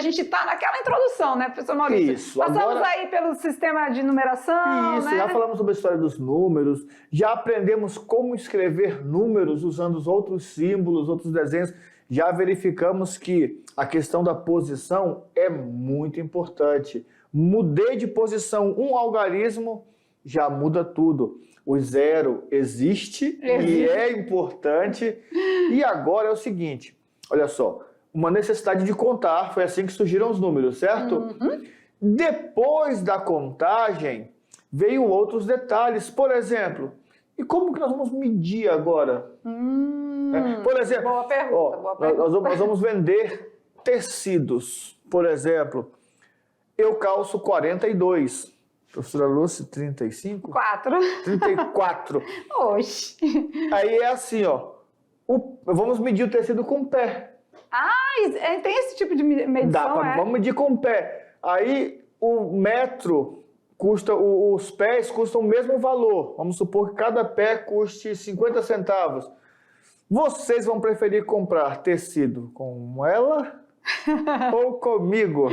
gente está naquela introdução, né, professor Maurício? Isso. Passamos aí pelo sistema de numeração, Isso, né? já falamos sobre a história dos números, já aprendemos como escrever números usando os outros símbolos, outros desenhos. Já verificamos que a questão da posição é muito importante. Mudei de posição um algarismo, já muda tudo. O zero existe e é importante. E agora é o seguinte, olha só, uma necessidade de contar, foi assim que surgiram os números, certo? Uhum. Depois da contagem, veio outros detalhes. Por exemplo, e como que nós vamos medir agora? Por exemplo, boa pergunta, boa pergunta. nós vamos vender tecidos. Por exemplo, eu calço 42. Professora Lúcia, 35? 4. 34. Oxi. Aí é assim, ó. Vamos medir o tecido com o pé. Tem esse tipo de medição, Vamos medir com o pé. Aí o metro custa, os pés custam o mesmo valor. Vamos supor que cada pé custe 50 centavos. Vocês vão preferir comprar tecido com ela ou comigo?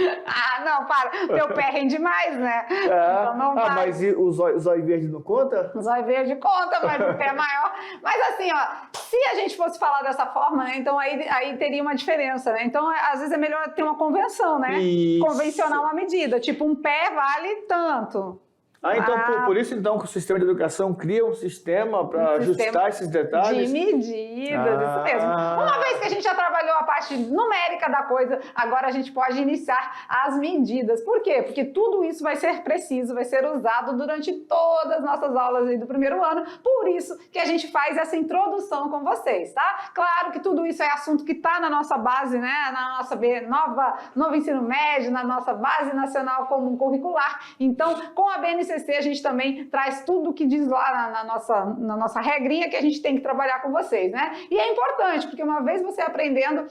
Não, para. O teu pé rende mais, né? Então não vai. Mas e o zóio verde não conta? O zóio verde conta, mas o pé é maior. Mas assim, ó, se a gente fosse falar dessa forma, né, então aí teria uma diferença, né? Então, às vezes é melhor ter uma convenção, né? Isso. Convencionar uma medida. Tipo, um pé vale tanto. Então, por isso então que o sistema de educação cria um sistema para ajustar esses detalhes? De medidas, isso mesmo. Uma vez que a gente já trabalhou a parte numérica da coisa, agora a gente pode iniciar as medidas. Por quê? Porque tudo isso vai ser preciso, vai ser usado durante todas as nossas aulas aí do primeiro ano, por isso que a gente faz essa introdução com vocês, tá? Claro que tudo isso é assunto que está na nossa base, né? Na nossa novo ensino médio, na nossa base nacional comum curricular. Então, com a BNCC, a gente também traz tudo o que diz lá na nossa regrinha que a gente tem que trabalhar com vocês, né? E é importante, porque uma vez você aprendendo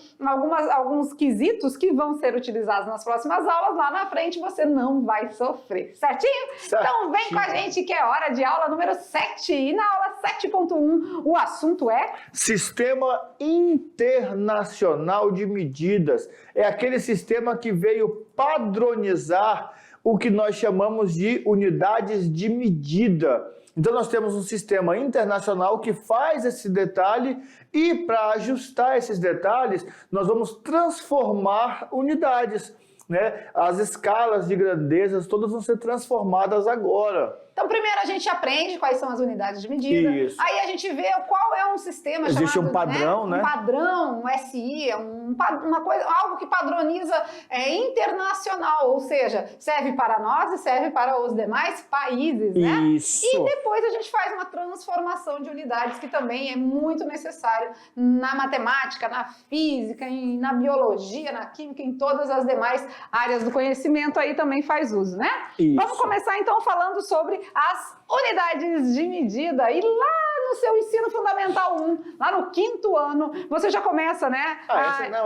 alguns quesitos que vão ser utilizados nas próximas aulas, lá na frente você não vai sofrer, certinho? Então vem com a gente que é hora de aula número 7. E na aula 7.1 o assunto é... Sistema Internacional de Medidas. É aquele sistema que veio padronizar o que nós chamamos de unidades de medida. Então nós temos um sistema internacional que faz esse detalhe e para ajustar esses detalhes nós vamos transformar unidades, né? As escalas de grandezas todas vão ser transformadas agora. Então, primeiro a gente aprende quais são as unidades de medida. Isso. Aí a gente vê qual é um sistema Existe chamado, um padrão, né? Um padrão, um SI, uma coisa, algo que padroniza internacional, ou seja, serve para nós e serve para os demais países, né? Isso. E depois a gente faz uma transformação de unidades que também é muito necessário na matemática, na física, na biologia, na química, em todas as demais áreas do conhecimento aí também faz uso, né? Isso. Vamos começar então falando sobre as unidades de medida. E lá no seu ensino fundamental 1, lá no 5º ano, você já começa, né?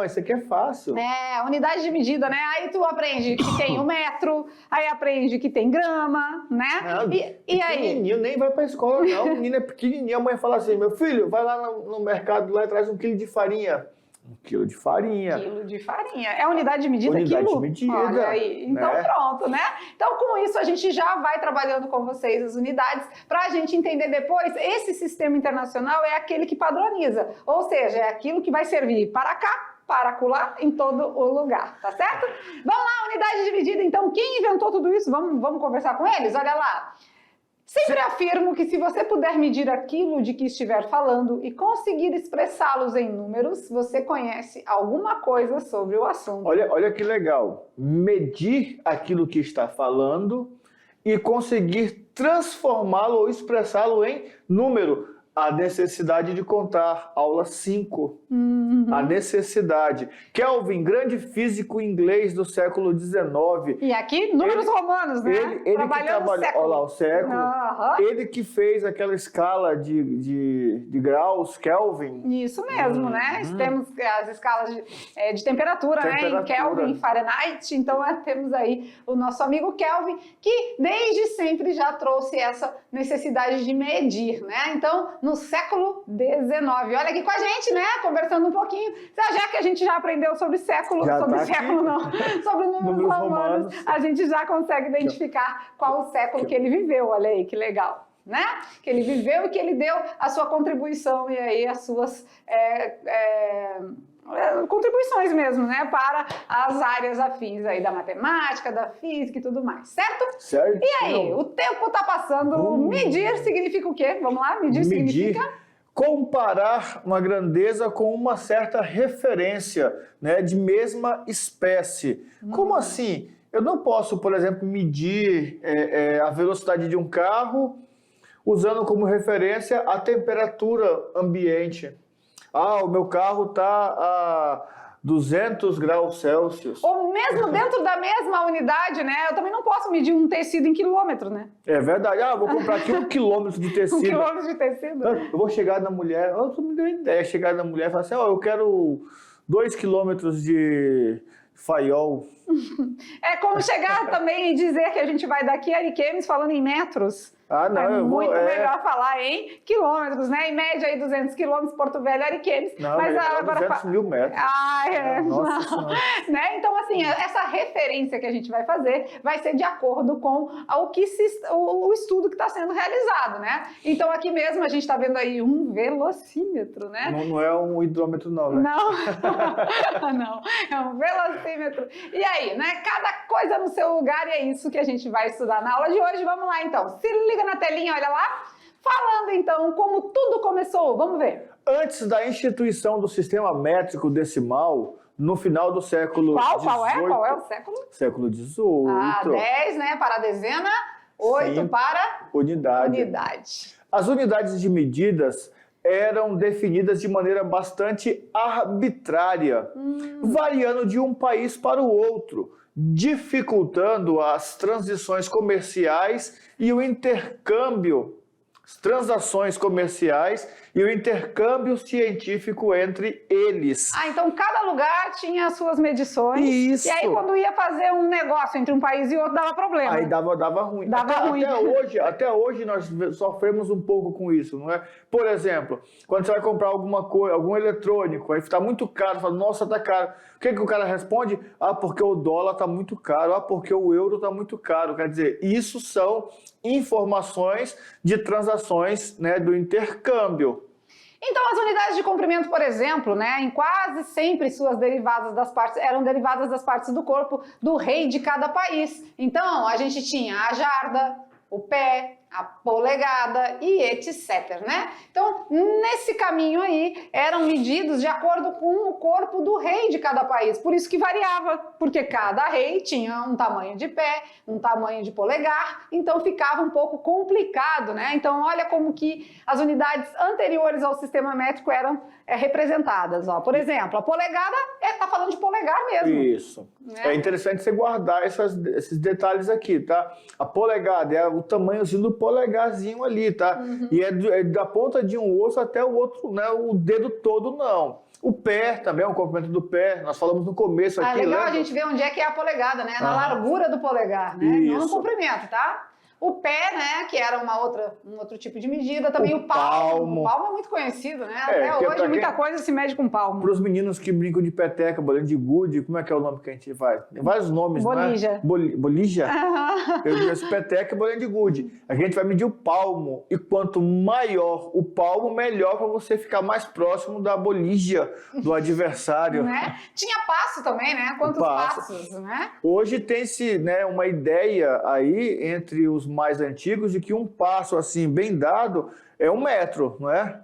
Esse aqui é fácil. Unidade de medida, né? Aí tu aprende que tem o metro, aí aprende que tem grama, né? E aí? Menino nem vai pra escola, não. O menino é pequenininho, a mãe fala assim, meu filho, vai lá no mercado lá e traz 1 quilo de farinha. 1 quilo de farinha. Quilo de farinha. É unidade de medida? Unidade quilo? de medida. Olha aí. Então pronto, né? Então com isso a gente já vai trabalhando com vocês as unidades para a gente entender depois. Esse sistema internacional é aquele que padroniza. Ou seja, é aquilo que vai servir para cá, para acolá, em todo o lugar, tá certo? Vamos lá, unidade de medida. Então quem inventou tudo isso? Vamos conversar com eles? Olha lá. Sempre afirmo que se você puder medir aquilo de que estiver falando e conseguir expressá-los em números, você conhece alguma coisa sobre o assunto. Olha que legal. Medir aquilo que está falando e conseguir transformá-lo ou expressá-lo em número. A necessidade de contar, aula 5. A necessidade. Kelvin, grande físico inglês do século XIX. E aqui, números romanos, né? Ele que trabalhou, olha lá, o século. Ele que fez aquela escala de graus, Kelvin. Isso mesmo, né? Temos as escalas de temperatura, né? Em Kelvin, em Fahrenheit. Então, temos aí o nosso amigo Kelvin, que desde sempre já trouxe essa necessidade de medir, né? Então, no século XIX. Olha aqui com a gente, né? Conversando um pouquinho. Já que a gente já aprendeu sobre século, sobre números romanos, a gente já consegue identificar qual o século que ele viveu. Olha aí, que legal. Né? Que ele viveu e que ele deu a sua contribuição e aí as suas contribuições mesmo, né? Para as áreas afins aí da matemática, da física e tudo mais, certo? Certo. E aí, o tempo tá passando, medir significa o quê? Vamos lá, medir significa... Comparar uma grandeza com uma certa referência, né, de mesma espécie. Como assim? Eu não posso, por exemplo, medir a velocidade de um carro usando como referência a temperatura ambiente. O meu carro está a 200 graus Celsius. Ou mesmo dentro da mesma unidade, né? Eu também não posso medir um tecido em quilômetro, né? É verdade. Vou comprar aqui 1 quilômetro de tecido. 1 quilômetro de tecido? Eu vou chegar na mulher, tu me deu ideia, chegar na mulher e falar assim, eu quero 2 quilômetros de faiol. É como chegar também e dizer que a gente vai daqui a Ariquemes falando em metros. Não, é muito melhor falar em quilômetros, né? Em média aí 200 quilômetros, Porto Velho, Ariquemes. Não, mas agora 200 mil metros. Nossa Senhora. Né? Então, assim, essa referência que a gente vai fazer vai ser de acordo com o estudo que está sendo realizado, né? Então, aqui mesmo a gente está vendo aí um velocímetro, né? Não é um hidrômetro não, né? Não, é um velocímetro. E aí, né? Cada coisa no seu lugar e é isso que a gente vai estudar na aula de hoje. Vamos lá, então. Se liga na telinha, olha lá. Falando, então, como tudo começou. Vamos ver. Antes da instituição do sistema métrico decimal, no final do século XVIII... Qual é o século? Século XVIII. 10, né? Para a dezena. 8 para... Unidade. As unidades de medidas eram definidas de maneira bastante arbitrária, variando de um país para o outro, dificultando as transições comerciais e o intercâmbio, as transações comerciais e o intercâmbio científico entre eles. Então cada lugar tinha as suas medições. Isso. E aí quando ia fazer um negócio entre um país e outro dava problema. Aí dava ruim. Até hoje nós sofremos um pouco com isso, não é? Por exemplo, quando você vai comprar alguma coisa, algum eletrônico, aí está muito caro, fala, nossa, tá caro. O que o cara responde? Porque o dólar está muito caro, porque o euro está muito caro. Quer dizer, isso são informações de transações, né, do intercâmbio. Então, as unidades de comprimento, por exemplo, né, em quase sempre suas derivadas das partes, eram derivadas das partes do corpo do rei de cada país. Então, a gente tinha a jarda, o pé, a polegada e etc, né? Então, nesse caminho aí, eram medidos de acordo com o corpo do rei de cada país. Por isso que variava, porque cada rei tinha um tamanho de pé, um tamanho de polegar, então ficava um pouco complicado, né? Então, olha como que as unidades anteriores ao sistema métrico eram representadas. Por exemplo, a polegada tá falando de polegar mesmo. Isso. Né? É interessante você guardar esses detalhes aqui, tá? A polegada é o tamanhozinho do polegarzinho ali, tá? E é da ponta de um osso até o outro, né? O dedo todo, não. O pé também é um comprimento do pé. Nós falamos no começo aqui. Legal a gente ver onde é que é a polegada, né? Na largura do polegar, né? Isso. Não no comprimento, tá? O pé, né, que era um outro tipo de medida, também o palmo. O palmo é muito conhecido, né? Até hoje muita coisa se mede com palmo. Para os meninos que brincam de peteca, bolinha de gude, como é que é o nome que a gente faz? Tem vários nomes, Bolija. Não é? Bolija? Eu digo peteca e bolinha de gude. A gente vai medir o palmo e quanto maior o palmo, melhor para você ficar mais próximo da bolija do adversário. Né? Tinha passo também, né? Quantos passos, né? Hoje tem-se, né, uma ideia aí entre os mais antigos de que um passo assim bem dado é 1 metro, não é?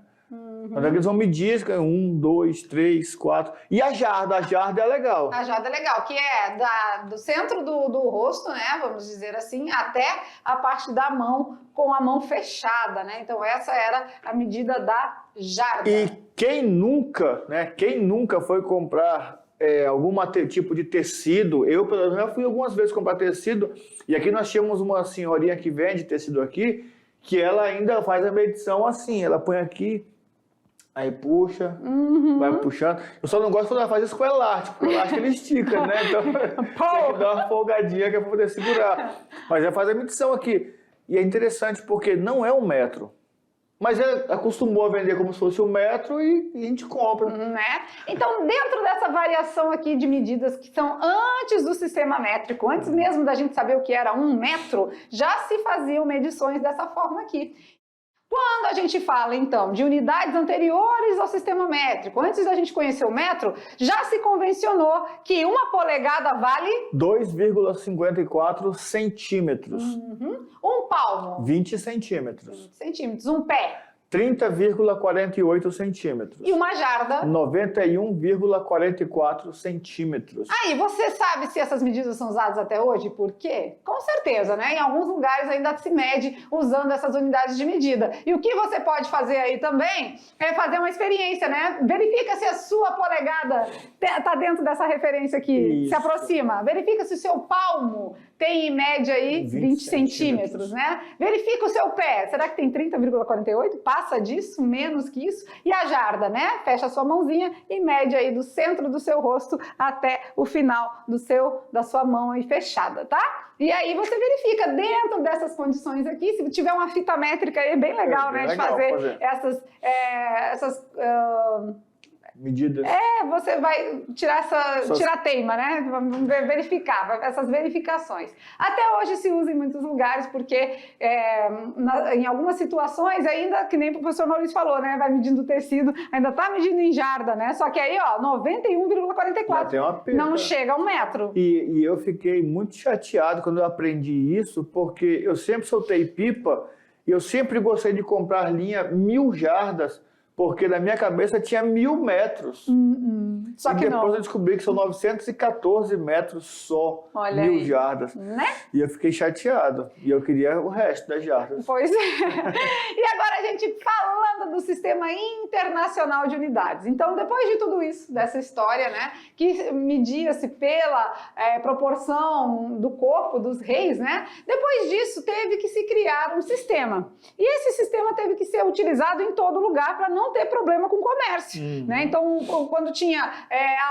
Mas eles vão medir 1, 2, 3, 4. E a jarda é legal. A jarda é legal, que é do centro do rosto, né? Vamos dizer assim, até a parte da mão com a mão fechada, né? Então essa era a medida da jarda. E quem nunca foi comprar algum tipo de tecido, eu pelo menos já fui algumas vezes comprar tecido, e aqui nós tínhamos uma senhorinha que vende tecido aqui, que ela ainda faz a medição assim, ela põe aqui, aí puxa, vai puxando. Eu só não gosto quando ela faz isso com elástico, porque o elástico ele estica, né? Então tem que dar uma folgadinha que é para poder segurar. Mas ela faz a medição aqui. E é interessante porque não é 1 metro. Mas acostumou a vender como se fosse um metro e a gente compra. Né? Então, dentro dessa variação aqui de medidas que são antes do sistema métrico, antes mesmo da gente saber o que era 1 metro, já se faziam medições dessa forma aqui. Quando a gente fala, então, de unidades anteriores ao sistema métrico, antes da gente conhecer o metro, já se convencionou que 1 polegada vale 2,54 centímetros. 1 palmo. 20 centímetros. 20 centímetros. 1 pé. 30,48 centímetros. E uma jarda. 91,44 centímetros. Aí, você sabe se essas medidas são usadas até hoje? Por quê? Com certeza, né? Em alguns lugares ainda se mede usando essas unidades de medida. E o que você pode fazer aí também é fazer uma experiência, né? Verifica se a sua polegada está dentro dessa referência aqui, se aproxima. Verifica se o seu palmo tem em média aí 20 centímetros, né? Verifica o seu pé. Será que tem 30,48? Passa disso, menos que isso. E a jarda, né? Fecha a sua mãozinha e mede aí do centro do seu rosto até o final da sua mão aí fechada, tá? E aí você verifica dentro dessas condições aqui, se tiver uma fita métrica aí, é bem legal, né? De fazer essas medidas. Você vai tirar tirar a teima, né? Verificar, essas verificações. Até hoje se usa em muitos lugares, porque em algumas situações, ainda que nem o professor Maurício falou, né? Vai medindo o tecido, ainda está medindo em jarda, né? Só que aí, ó, 91,44. Não chega a 1 metro. E eu fiquei muito chateado quando eu aprendi isso, porque eu sempre soltei pipa e eu sempre gostei de comprar linha 1000 jardas, porque na minha cabeça tinha 1000 metros. Só que depois eu descobri que são 914 metros só, Olha 1000 aí, jardas. né? E eu fiquei chateado. E eu queria o resto das jardas. Pois é. E agora a gente falando do Sistema Internacional de Unidades. Então, depois de tudo isso, dessa história, né, que media-se pela proporção do corpo dos reis, né, depois disso teve que se criar um sistema. E esse sistema teve que ser utilizado em todo lugar para não ter problema com o comércio. Né? Então, quando tinha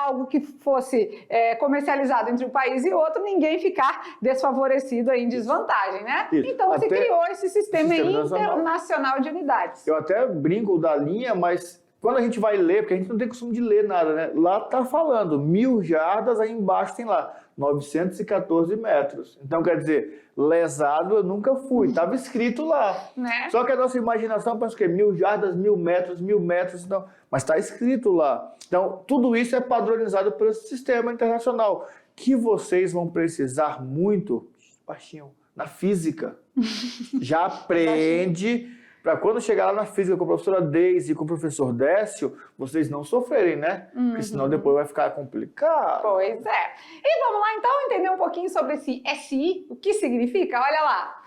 algo que fosse comercializado entre um país e outro, ninguém ficar desfavorecido aí em desvantagem, né? Isso. Então, se criou esse sistema internacional de unidades. Eu até brinco da linha, mas quando a gente vai ler, porque a gente não tem costume de ler nada, né? Lá tá falando 1000 jardas, aí embaixo tem lá 914 metros. Então, quer dizer, lesado eu nunca fui, estava escrito lá. Né? Só que a nossa imaginação pensa que 1000 jardas, 1000 metros, não. Mas está escrito lá. Então, tudo isso é padronizado pelo sistema internacional, que vocês vão precisar muito, baixinho, na física. Já aprende, para quando chegar lá na física com a professora Deise e com o professor Décio, vocês não sofrerem, né? Porque senão depois vai ficar complicado. Pois é. E vamos lá então entender um pouquinho sobre esse SI, o que significa? Olha lá.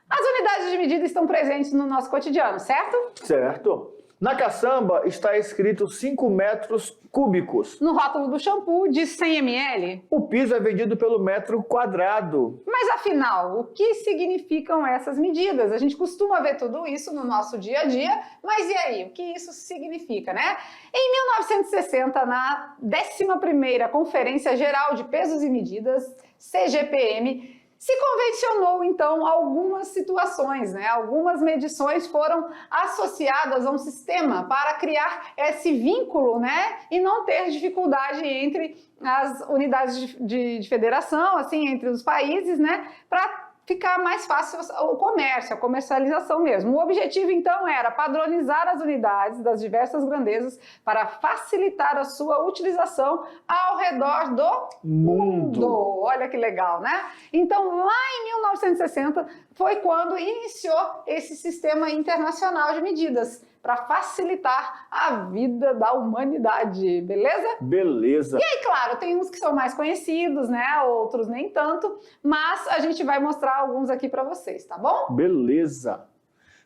As unidades de medida estão presentes no nosso cotidiano, certo? Certo. Na caçamba está escrito 5 metros cúbicos. No rótulo do shampoo diz 100 ml. O piso é vendido pelo metro quadrado. Mas afinal, o que significam essas medidas? A gente costuma ver tudo isso no nosso dia a dia, mas e aí? O que isso significa, né? Em 1960, na 11ª Conferência Geral de Pesos e Medidas, CGPM, se convencionou, então, algumas situações, né? Algumas medições foram associadas a um sistema para criar esse vínculo, né? E não ter dificuldade entre as unidades de federação, assim, entre os países, né? Para ficar mais fácil o comércio, a comercialização mesmo. O objetivo, então, era padronizar as unidades das diversas grandezas para facilitar a sua utilização ao redor do mundo. Olha que legal, né? Então, lá em 1960, foi quando iniciou esse sistema internacional de medidas para facilitar a vida da humanidade, beleza? Beleza. E aí, claro, tem uns que são mais conhecidos, né? Outros nem tanto, mas a gente vai mostrar alguns aqui para vocês, tá bom? Beleza.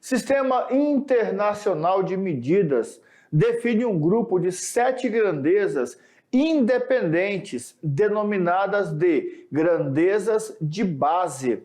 Sistema Internacional de Medidas define um grupo de 7 grandezas independentes, denominadas de grandezas de base.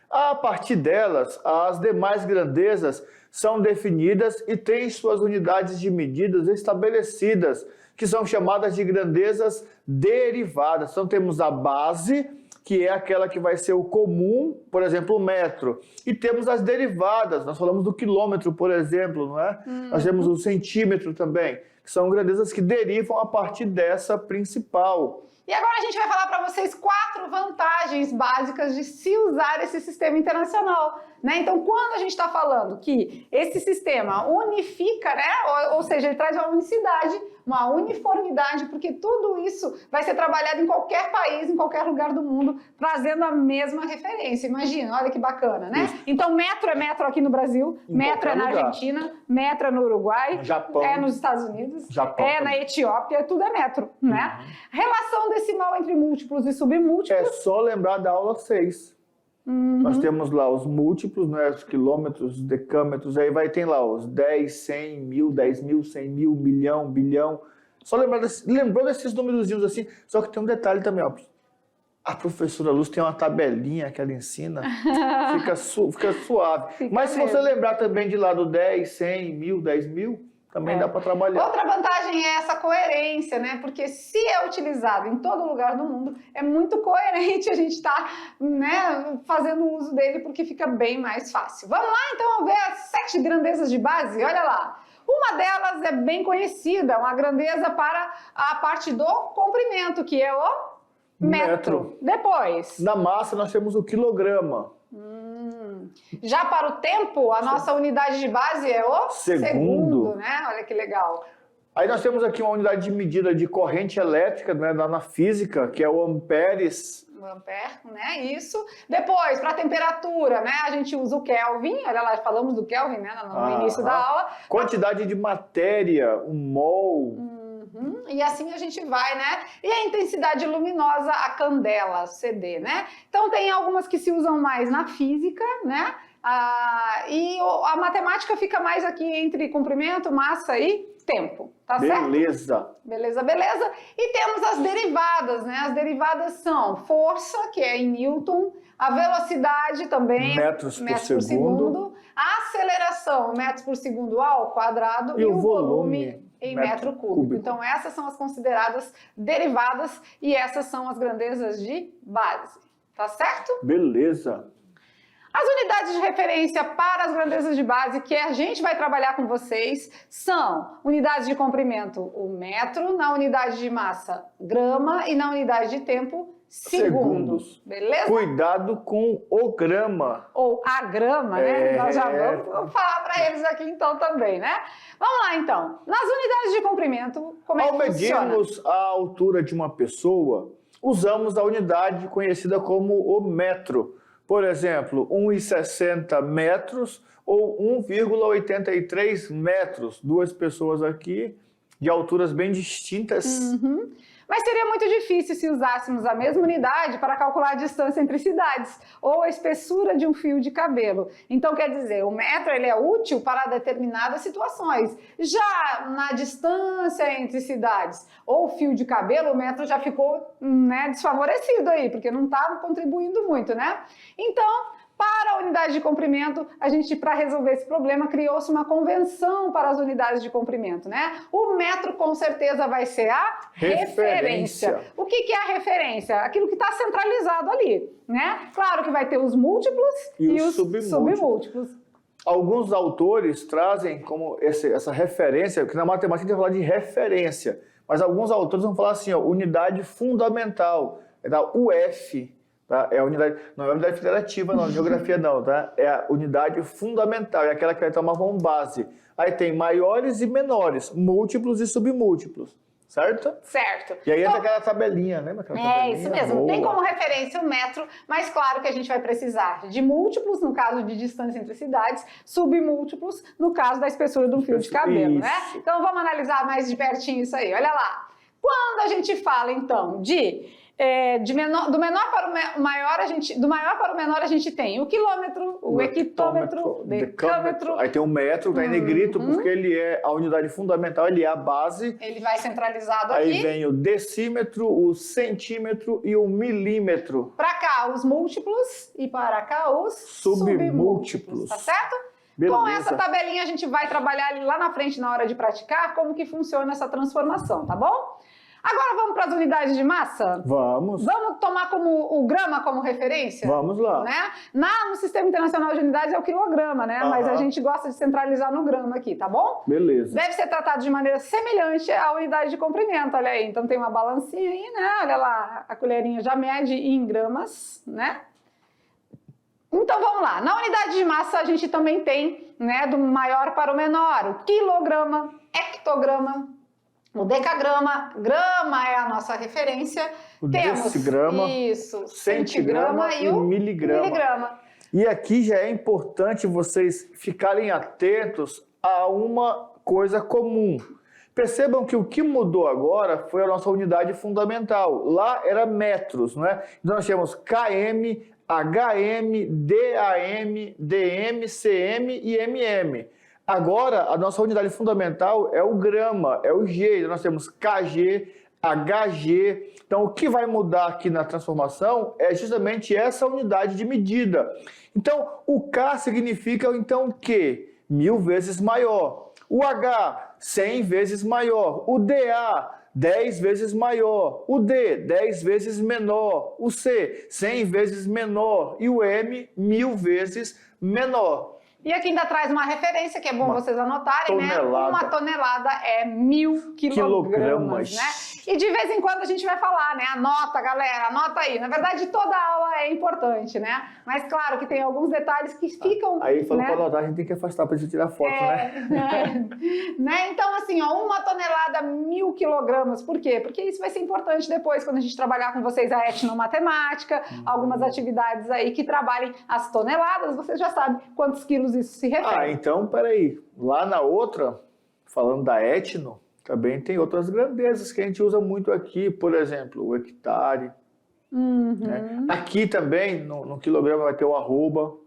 A partir delas, as demais grandezas são definidas e têm suas unidades de medidas estabelecidas, que são chamadas de grandezas derivadas. Então temos a base, que é aquela que vai ser o comum, por exemplo, o metro. E temos as derivadas, nós falamos do quilômetro, por exemplo, não é? Nós temos o centímetro também, que são grandezas que derivam a partir dessa principal. E agora a gente vai falar para vocês 4 vantagens básicas de se usar esse sistema internacional, né? Então, quando a gente está falando que esse sistema unifica, né? Ou seja, ele traz uma unicidade, uma uniformidade, porque tudo isso vai ser trabalhado em qualquer país, em qualquer lugar do mundo, trazendo a mesma referência. Imagina, olha que bacana, né? Isso. Então, metro é metro aqui no Brasil, em metro é na lugar. Argentina, metro é no Uruguai, Japão, é nos Estados Unidos, Japão, é na Etiópia, tudo é metro, né? Relação decimal entre múltiplos e submúltiplos. É só lembrar da aula 6. Nós temos lá os múltiplos, né, os quilômetros, decâmetros, aí vai ter lá os 10, 100, 1000, 10 mil, 100 mil, milhão, bilhão. Só lembrou desses númerozinhos assim, só que tem um detalhe também, ó. A professora Luz tem uma tabelinha que ela ensina, fica suave. Mas se você lembrar também de lá do 10, 100, 1000, 10 mil, também dá para trabalhar. Outra vantagem é essa coerência, né? Porque se é utilizado em todo lugar do mundo, é muito coerente a gente estar, né, fazendo uso dele, porque fica bem mais fácil. Vamos lá, então, ver as 7 grandezas de base? Olha lá. Uma delas é bem conhecida, uma grandeza para a parte do comprimento, que é o metro. Depois. Na massa, nós temos o quilograma. Já para o tempo, a nossa unidade de base é o segundo, né? Olha que legal. Aí nós temos aqui uma unidade de medida de corrente elétrica, né, na física, que é o amperes. O ampere, né? Isso. Depois, para a temperatura, né? A gente usa o Kelvin. Olha lá, falamos do Kelvin, né? No início da aula. Quantidade de matéria, um mol. E assim a gente vai, né? E a intensidade luminosa, a candela, CD, né? Então tem algumas que se usam mais na física, né? E a matemática fica mais aqui entre comprimento, massa e tempo, tá certo? Beleza. Beleza, beleza. E temos as derivadas, né? As derivadas são força, que é em Newton, a velocidade também, metros por segundo, a aceleração, metros por segundo ao quadrado, e o volume em metro cúbico. Então essas são as consideradas derivadas e essas são as grandezas de base, tá certo? Beleza. As unidades de referência para as grandezas de base que a gente vai trabalhar com vocês são unidades de comprimento, o metro, na unidade de massa, grama, e na unidade de tempo, segundos. Beleza? Cuidado com o grama. Ou a grama, né? Nós já vamos falar para eles aqui então também, né? Vamos lá então. Nas unidades de comprimento, como é que funciona? Ao medirmos a altura de uma pessoa, usamos a unidade conhecida como o metro. Por exemplo, 1,60 metros ou 1,83 metros. 2 pessoas aqui de alturas bem distintas. Mas seria muito difícil se usássemos a mesma unidade para calcular a distância entre cidades ou a espessura de um fio de cabelo. Então, quer dizer, o metro ele é útil para determinadas situações. Já na distância entre cidades ou fio de cabelo, o metro já ficou, né, desfavorecido aí, porque não está contribuindo muito, né? Então, para a unidade de comprimento, a gente, para resolver esse problema, criou-se uma convenção para as unidades de comprimento, né? O metro, com certeza, vai ser a referência. O que é a referência? Aquilo que está centralizado ali, né? Claro que vai ter os múltiplos e os submúltiplos. Alguns autores trazem como essa referência, que na matemática a gente vai falar de referência, mas alguns autores vão falar assim, ó, unidade fundamental, é da UF. Tá? É a unidade, não é a unidade federativa, não, geografia não, tá? É a unidade fundamental, é aquela que vai tomar como base. Aí tem maiores e menores, múltiplos e submúltiplos, certo? Certo. E aí entra aquela tabelinha, lembra aquela tabelinha? Isso mesmo, boa. Tem como referência o metro, mas claro que a gente vai precisar de múltiplos, no caso de distância entre cidades, submúltiplos, no caso da espessura de um fio de cabelo, né? Então vamos analisar mais de pertinho isso aí, olha lá. Quando a gente fala, então, do menor para o maior, do maior para o menor a gente tem o quilômetro, o hectômetro, o decâmetro. Aí tem o metro, tá em negrito, porque ele é a unidade fundamental, ele é a base. Ele vai centralizado aí aqui. Aí vem o decímetro, o centímetro e o milímetro. Para cá os múltiplos e para cá os submúltiplos, tá certo? Beleza. Com essa tabelinha a gente vai trabalhar lá na frente na hora de praticar como que funciona essa transformação, tá bom? Agora vamos para as unidades de massa? Vamos. Vamos tomar como o grama como referência? Vamos lá. Né? No Sistema Internacional de Unidades é o quilograma, né? Mas a gente gosta de centralizar no grama aqui, tá bom? Beleza. Deve ser tratado de maneira semelhante à unidade de comprimento, olha aí. Então tem uma balancinha aí, né? Olha lá, a colherinha já mede em gramas, né? Então vamos lá. Na unidade de massa a gente também tem, né, do maior para o menor, o quilograma, hectograma, o decagrama, grama é a nossa referência. O Temos decigrama, isso, centigrama e o miligrama. E aqui já é importante vocês ficarem atentos a uma coisa comum. Percebam que o que mudou agora foi a nossa unidade fundamental. Lá era metros, né? Então nós temos km, HM, DAM, DM, CM e MM. Agora, a nossa unidade fundamental é o grama, é o G. Então, nós temos KG, HG. Então, o que vai mudar aqui na transformação é justamente essa unidade de medida. Então, o K significa, então, o quê? 1000 vezes maior. O H, 100 vezes maior. O DA, 10 vezes maior, o D, 10 vezes menor, o C, 100 vezes menor e o M, 1000 vezes menor. E aqui ainda traz uma referência que é bom vocês anotarem, né? Uma tonelada é 1000 quilogramas, né? E de vez em quando a gente vai falar, né? Anota, galera, anota aí. Na verdade, toda aula é importante, né? Mas claro que tem alguns detalhes que ficam... Aí falou, né? para anotar, a gente tem que afastar para gente tirar foto, né? Então, assim, ó, uma tonelada, 1000 quilogramas. Por quê? Porque isso vai ser importante depois, quando a gente trabalhar com vocês a etnomatemática, algumas atividades aí que trabalhem as toneladas, vocês já sabem quantos quilos isso se refere. Então, peraí. Lá na outra, falando da etno, também tem outras grandezas que a gente usa muito aqui, por exemplo, o hectare. Né? Aqui também, no quilograma, vai ter o arroba.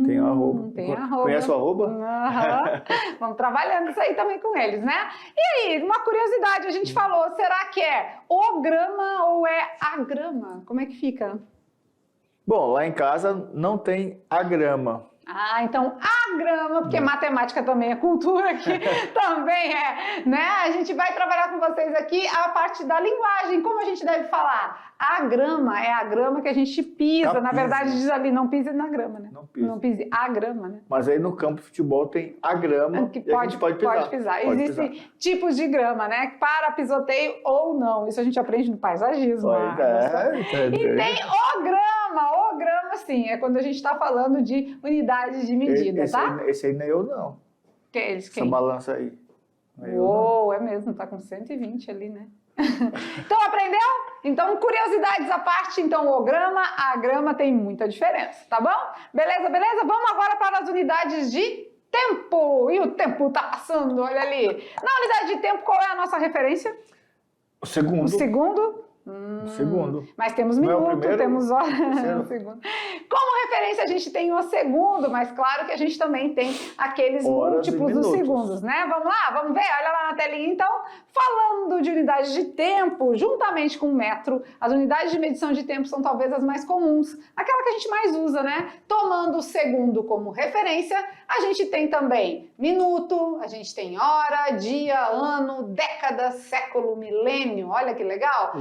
Tem o arroba. Tem arroba. Conhece o arroba? Vamos trabalhando isso aí também com eles, né? E aí, uma curiosidade, a gente falou, será que é o grama ou é a grama? Como é que fica? Bom, lá em casa não tem a grama. Então a grama, porque matemática também é cultura aqui, também é, né? A gente vai trabalhar com vocês aqui a parte da linguagem, como a gente deve falar. A grama é a grama que a gente pisa, na verdade diz ali, não pise na grama, né? Não pise a grama, né? Mas aí no campo de futebol tem a grama que e a gente pode pisar. Pode pisar. Existem tipos de grama, né? Para pisoteio ou não, isso a gente aprende no paisagismo. E tem o grama, sim, é quando a gente está falando de unidades de medida, tá? Esse aí não é eu, não. Quem? Essa balança aí. Uou, é mesmo, tá com 120 ali, né? Então, aprendeu? Então, curiosidades à parte, então o grama, a grama tem muita diferença, tá bom? Beleza? Vamos agora para as unidades de tempo. E o tempo tá passando, olha ali. Na unidade de tempo, qual é a nossa referência? O segundo. O segundo? Segundo. Mas temos minuto, temos hora. Segundo. Como referência, a gente tem o segundo, mas claro que a gente também tem aqueles múltiplos dos segundos, né? Vamos lá, vamos ver? Olha lá na telinha, então. Falando de unidades de tempo, juntamente com o metro, as unidades de medição de tempo são talvez as mais comuns, aquela que a gente mais usa, né? Tomando o segundo como referência, a gente tem também minuto, a gente tem hora, dia, ano, década, século, milênio. Olha que legal!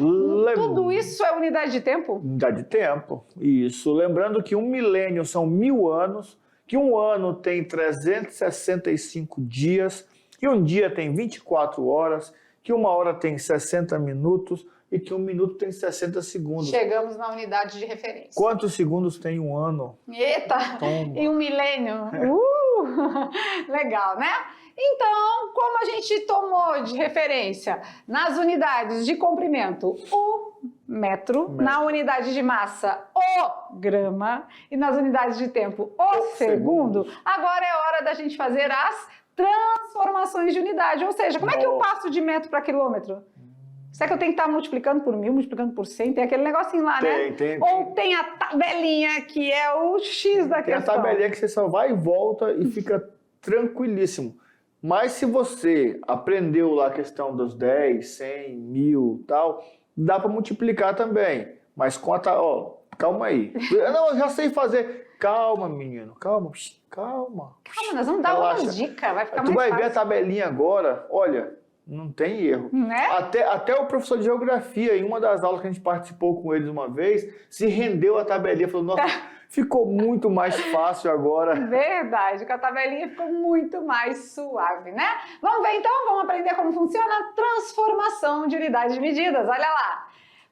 Tudo isso é unidade de tempo? Unidade de tempo, isso. Lembrando que um milênio são 1000 anos, que um ano tem 365 dias, que um dia tem 24 horas, que uma hora tem 60 minutos e que um minuto tem 60 segundos. Chegamos na unidade de referência. Quantos segundos tem um ano? Eita! Toma. E um milênio? Legal, né? Então, como a gente tomou de referência nas unidades de comprimento o metro, na unidade de massa o grama e nas unidades de tempo o segundo, agora é hora da gente fazer as transformações de unidade. Ou seja, como é que eu passo de metro para quilômetro? Será que eu tenho que estar multiplicando por 1000, multiplicando por 100? Tem aquele negocinho lá, né? Ou tem a tabelinha que é o X da questão. Tem a tabelinha que você só vai e volta e fica tranquilíssimo. Mas se você aprendeu lá a questão dos 10, 100, 1000 e tal, dá para multiplicar também. Mas conta, calma aí. Não, eu já sei fazer. Calma, menino, calma. Calma, nós vamos dar uma dica, vai ficar mais fácil. Tu vai ver a tabelinha agora, olha, Não tem erro. Né? Até o professor de geografia, em uma das aulas que a gente participou com eles uma vez, se rendeu a tabelinha, falou, nossa, ficou muito mais fácil agora. Verdade, com a tabelinha ficou muito mais suave, né? Vamos ver então, vamos aprender como funciona a transformação de unidades de medidas, olha lá.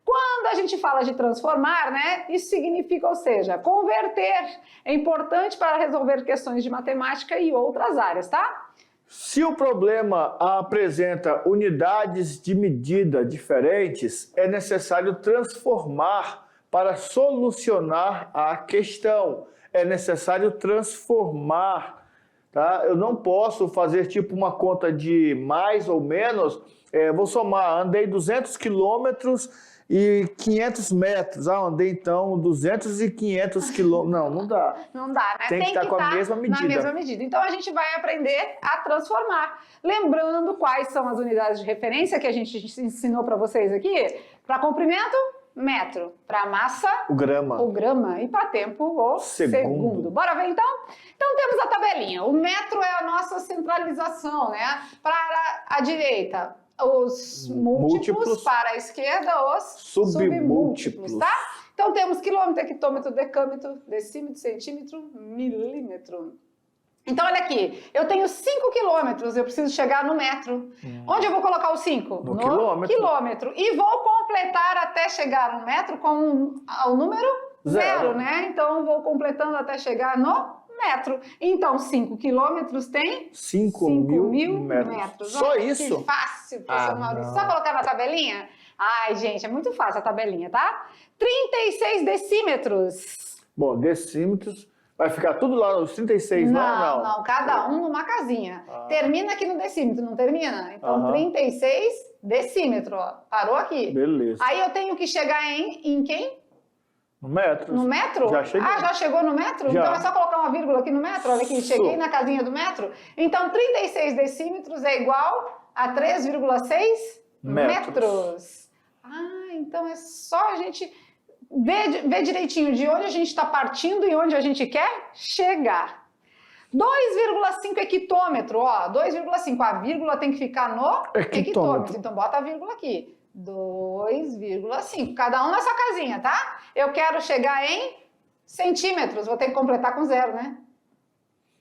Quando a gente fala de transformar, né, isso significa, ou seja, converter. É importante para resolver questões de matemática e outras áreas, tá? Se o problema apresenta unidades de medida diferentes, é necessário transformar para solucionar a questão. É necessário transformar, tá? Eu não posso fazer tipo uma conta de mais ou menos, vou somar, andei 200 quilômetros e 500 metros. Andei então 200 e 500 quilômetros. Não dá. Não dá, né? Tem que estar com a mesma medida. Na mesma medida. Então a gente vai aprender a transformar. Lembrando quais são as unidades de referência que a gente ensinou para vocês aqui. Para comprimento, metro. Para massa, o grama. E para tempo, o segundo. Bora ver então? Então temos a tabelinha. O metro é a nossa centralização, né? Para a direita, os múltiplos, para a esquerda, os submúltiplos, tá? Então temos quilômetro, hectômetro, decâmetro, decímetro, centímetro, milímetro. Então olha aqui, eu tenho 5 quilômetros, eu preciso chegar no metro. Onde eu vou colocar o 5? No quilômetro. E vou completar até chegar no metro com o número 0, né? Então vou completando até chegar no metro. Então, 5 quilômetros tem 5.000 metros. Só olha, isso? Que fácil, professor Maurício. Só colocar na tabelinha? Ai, gente, é muito fácil a tabelinha, tá? 36 decímetros. Bom, decímetros, vai ficar tudo lá nos 36, não? Cada um numa casinha. Termina aqui no decímetro, não termina? Então, 36 decímetros, ó. Parou aqui. Beleza. Aí eu tenho que chegar em quem? No metro. No metro? Já cheguei. Já chegou no metro? Já. Então é só colocar uma vírgula aqui no metro? Olha aqui, cheguei na casinha do metro. Então 36 decímetros é igual a 3,6 metros. Então é só a gente ver direitinho de onde a gente está partindo e onde a gente quer chegar. 2,5 hectômetro, ó, 2,5. A vírgula tem que ficar no hectômetro. Então bota a vírgula aqui. 2,5. Cada um na sua casinha, tá? Eu quero chegar em centímetros. Vou ter que completar com 0, né?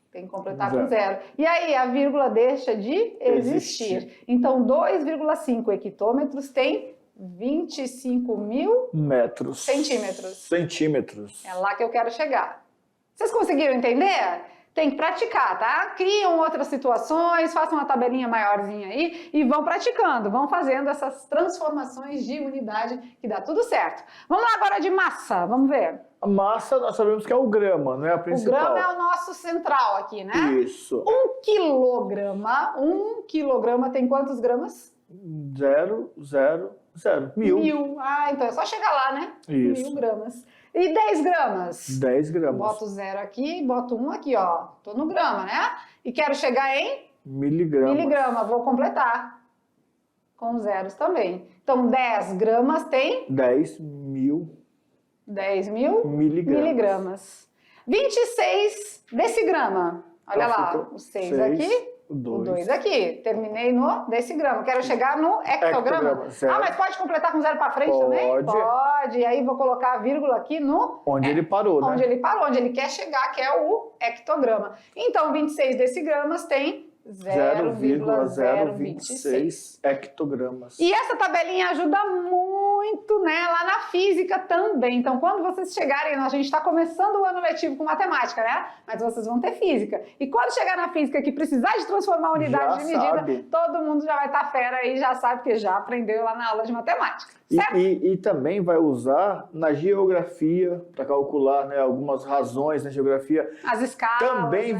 Tem que completar com 0. E aí, a vírgula deixa de existir. Então, 2,5 hectômetros tem 25.000 metros. Centímetros. É lá que eu quero chegar. Vocês conseguiram entender? Tem que praticar, tá? Criam outras situações, façam uma tabelinha maiorzinha aí e vão praticando, vão fazendo essas transformações de unidade que dá tudo certo. Vamos lá agora de massa, vamos ver. A massa nós sabemos que é o grama, não é a principal. O grama é o nosso central aqui, né? Isso. 1 quilograma tem quantos gramas? 0. 1.000. Então é só chegar lá, né? Isso. 1.000 gramas. E 10 gramas? 10 gramas. Boto 0 aqui, boto 1 aqui, ó. Tô no grama, né? E quero chegar em? Miligrama. Vou completar com zeros também. Então, 10 gramas tem? 10.000 miligramas. 26 decigrama. Olha lá, o 6 aqui, o 2 aqui. Terminei no decigrama. Quero chegar no hectograma. Mas pode completar com 0 para frente também? Pode. E aí vou colocar a vírgula aqui no... Onde ele parou, né? Onde ele parou, onde ele quer chegar, que é o hectograma. Então, 26 decigramas tem 0,026 hectogramas. E essa tabelinha ajuda muito, né, lá na física também. Então, quando vocês chegarem, a gente está começando o ano letivo com matemática, né? Mas vocês vão ter física. E quando chegar na física que precisar de transformar unidade de medida, todo mundo já vai estar fera aí, já sabe, porque já aprendeu lá na aula de matemática. Certo? E também vai usar na geografia, para calcular, né, algumas razões na geografia. As escalas. Também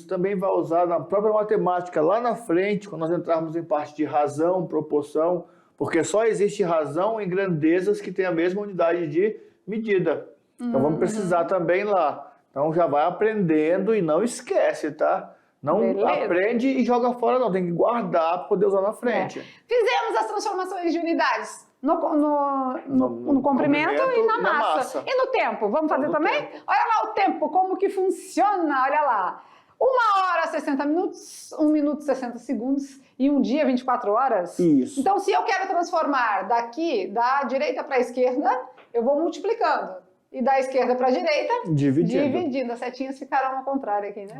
também vai usar na própria matemática lá na frente, quando nós entrarmos em parte de razão, proporção, porque só existe razão em grandezas que têm a mesma unidade de medida. Então vamos precisar também lá. Então já vai aprendendo e não esquece, tá? Não aprende e joga fora, não. Tem que guardar para poder usar na frente. Fizemos as transformações de unidades no comprimento e na massa. E no tempo? Vamos fazer também? Olha lá o tempo, como que funciona. Olha lá. 1 hora, 60 minutos, 1 minuto, 60 segundos e um dia, 24 horas? Isso. Então, se eu quero transformar daqui, da direita para a esquerda, eu vou multiplicando. E da esquerda para a direita, dividindo. As setinhas ficaram ao contrário aqui, né?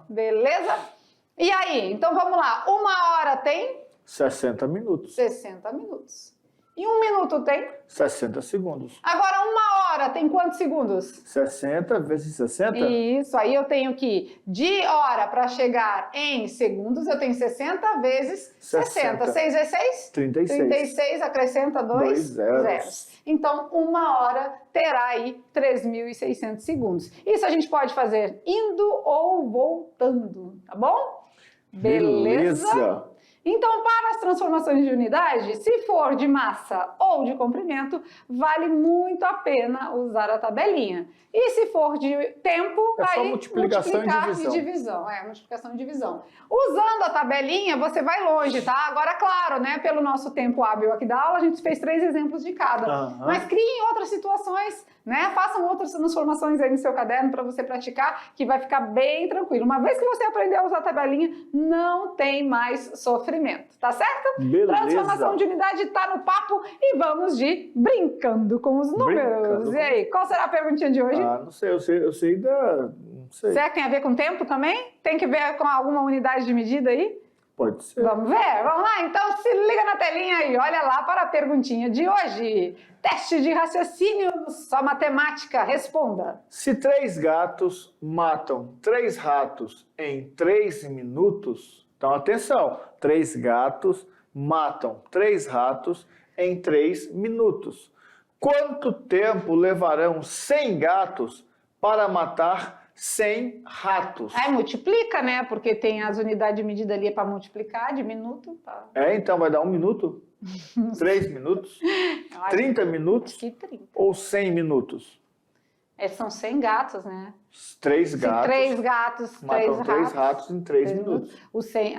Beleza? E aí? Então, vamos lá. 1 hora tem? 60 minutos. 60 minutos. E 1 minuto tem? 60 segundos. Agora, 1 hora tem quantos segundos? 60 vezes 60? Isso, aí eu tenho que, de hora para chegar em segundos, eu tenho 60 vezes 60. 6 vezes 6? 36. 36, acrescenta 2 zeros. Então, 1 hora terá aí 3.600 segundos. Isso a gente pode fazer indo ou voltando, tá bom? Beleza? Então, para as transformações de unidade, se for de massa ou de comprimento, vale muito a pena usar a tabelinha. E se for de tempo, é só aí multiplicação e divisão. Multiplicação e divisão. Usando a tabelinha, você vai longe, tá? Agora, claro, né? Pelo nosso tempo hábil aqui da aula, a gente fez 3 exemplos de cada. Mas criem outras situações, né? Façam outras transformações aí no seu caderno para você praticar, que vai ficar bem tranquilo. Uma vez que você aprender a usar a tabelinha, não tem mais sofrimento, tá certo? Beleza. Transformação de unidade tá no papo e vamos de brincando com os números. E aí, qual será a perguntinha de hoje? Não sei, eu sei da... Não sei. Será que tem a ver com tempo também? Tem que ver com alguma unidade de medida aí? Pode ser. Vamos ver? Vamos lá? Então se liga na telinha e olha lá para a perguntinha de hoje. Teste de raciocínio, só matemática, responda. Se 3 gatos matam 3 ratos em 3 minutos, então atenção, 3 gatos matam 3 ratos em 3 minutos. Quanto tempo levarão 100 gatos para matar 100 ratos? Aí multiplica, né? Porque tem as unidades de medida ali para multiplicar, de minuto. Tá. Então vai dar 1 minuto? 3 minutos? 30 minutos? Acho que 30. Ou 100 minutos? São 100 gatos, né? 3 gatos. 3 gatos, matam 3 ratos em 3 minutos. O 100...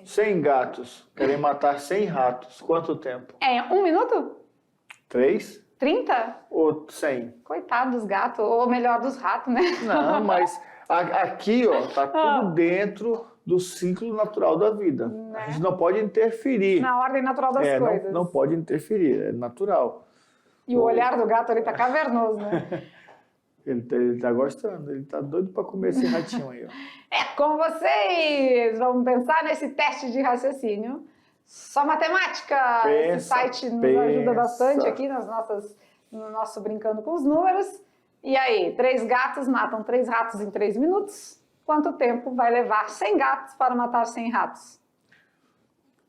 100 gatos querem matar 100 ratos. Quanto tempo? 1 minuto? 3? 30? Ou 100? Coitado dos gatos, ou melhor, dos ratos, né? Não, mas aqui, ó, tá tudo dentro do ciclo natural da vida. Né? A gente não pode interferir. Na ordem natural das coisas. Não pode interferir, é natural. E o olhar do gato ali tá cavernoso, né? Ele tá gostando, ele tá doido para comer esse ratinho aí, ó. É com vocês! Vamos pensar nesse teste de raciocínio. Só matemática! Esse site nos ajuda bastante aqui no nosso Brincando com os Números. E aí, 3 gatos matam 3 ratos em 3 minutos. Quanto tempo vai levar 100 gatos para matar 100 ratos?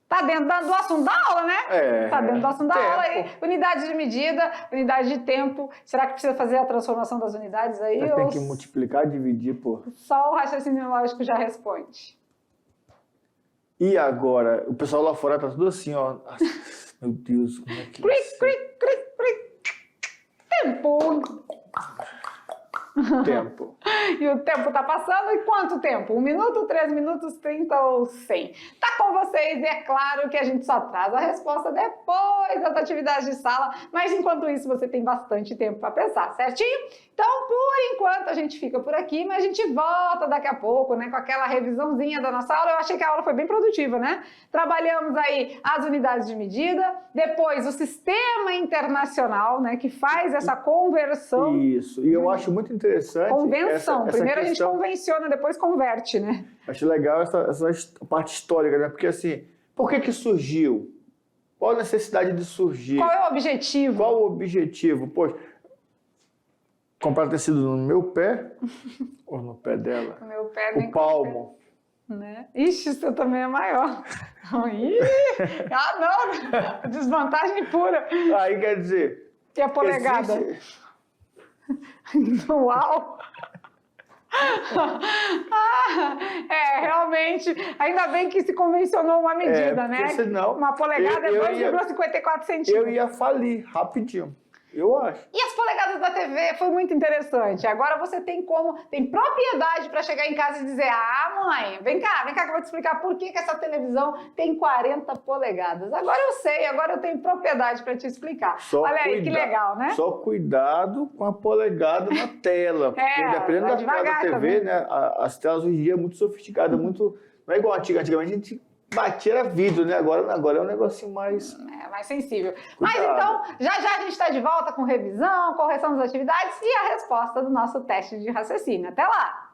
Tá dentro do assunto da aula, né? Tá dentro do assunto da aula aí. Unidade de medida, unidade de tempo. Será que precisa fazer a transformação das unidades aí? Tem que multiplicar, dividir por... Só o raciocínio lógico já responde. E agora? O pessoal lá fora tá tudo assim, ó. Meu Deus, como é que... Tempo! Tempo. E o tempo tá passando, e quanto tempo? 1 minuto, 3 minutos, 30 ou 100? Tá com vocês, e é claro que a gente só traz a resposta depois das atividades de sala, mas enquanto isso você tem bastante tempo para pensar, certinho? Então, por enquanto, a gente fica por aqui, mas a gente volta daqui a pouco, né, com aquela revisãozinha da nossa aula. Eu achei que a aula foi bem produtiva, né? Trabalhamos aí as unidades de medida, depois o sistema internacional, né, que faz essa conversão. Isso, e eu acho muito interessante... Convenção. Primeiro a gente convenciona, depois converte, né? Acho legal essa parte histórica, né? Porque assim, por que surgiu? Qual a necessidade de surgir? Qual é o objetivo? Qual o objetivo? Poxa, comprar tecido no meu pé ou no pé dela? No meu pé, o palmo. Né? Ixi, o seu também é maior. Não! Desvantagem pura. Aí quer dizer... E a polegada? Uau! Realmente, ainda bem que se convencionou uma medida, né? Senão, uma polegada é 2,54 centímetros. Eu ia falir rapidinho. Eu acho. E as polegadas da TV foi muito interessante. Agora você tem propriedade para chegar em casa e dizer: ah, mãe, vem cá que eu vou te explicar por que essa televisão tem 40 polegadas. Agora eu sei, agora eu tenho propriedade para te explicar. Olha aí, que legal, né? Só cuidado com a polegada na tela. Porque dependendo da tela da TV, também, né? As telas hoje em dia é muito sofisticada, muito. Não é igual antigamente a gente batia era vidro, né? Agora é um negocinho mais... mais sensível. Cuidado. Mas então, já a gente está de volta com revisão, correção das atividades e a resposta do nosso teste de raciocínio. Até lá!